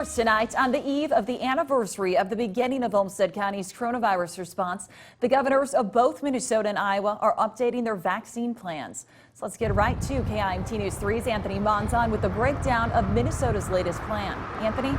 Tonight, on the eve of the anniversary of the beginning of Olmsted County's coronavirus response, the governors of both Minnesota and Iowa are updating their vaccine plans. So let's get right to KIMT News 3's Anthony Monzon with the breakdown of Minnesota's latest plan. Anthony?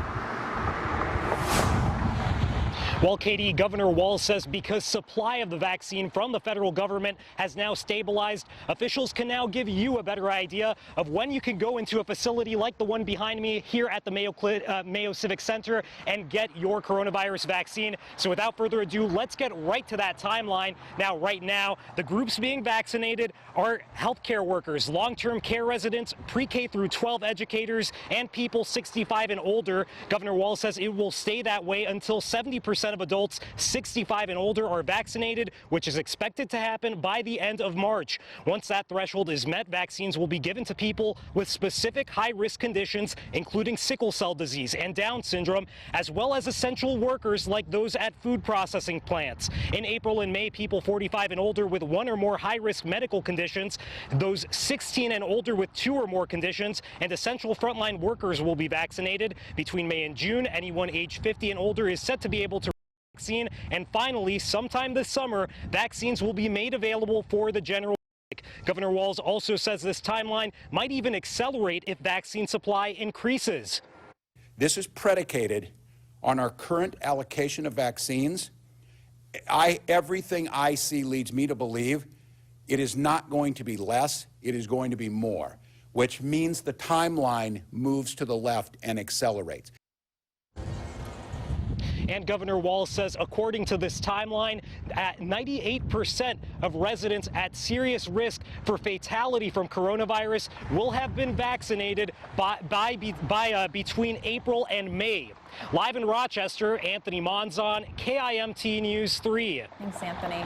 Well, Katie, Governor Walz says because supply of the vaccine from the federal government has now stabilized, officials can now give you a better idea of when you can go into a facility like the one behind me here at the Mayo Civic Center and get your coronavirus vaccine. So without further ado, let's get right to that timeline. Now, right now, the groups being vaccinated are healthcare workers, long-term care residents, pre-K through 12 educators, and people 65 and older. Governor Walz says it will stay that way until 70% of adults 65 and older are vaccinated, which is expected to happen by the end of March. Once that threshold is met, vaccines will be given to people with specific high-risk conditions, including sickle cell disease and Down syndrome, as well as essential workers like those at food processing plants. In April and May, people 45 and older with one or more high-risk medical conditions, those 16 and older with two or more conditions, and essential frontline workers will be vaccinated. Between May and June, anyone age 50 and older is set to be able to vaccine. And finally, sometime this summer, vaccines will be made available for the general public. Governor Walz also says this timeline might even accelerate if vaccine supply increases. This is predicated on our current allocation of vaccines. Everything I see leads me to believe it is not going to be less, it is going to be more, which means the timeline moves to the left and accelerates. And Governor Walz says, according to this timeline, 98% of residents at serious risk for fatality from coronavirus will have been vaccinated between April and May. Live in Rochester, Anthony Monzon, KIMT News 3. Thanks, Anthony.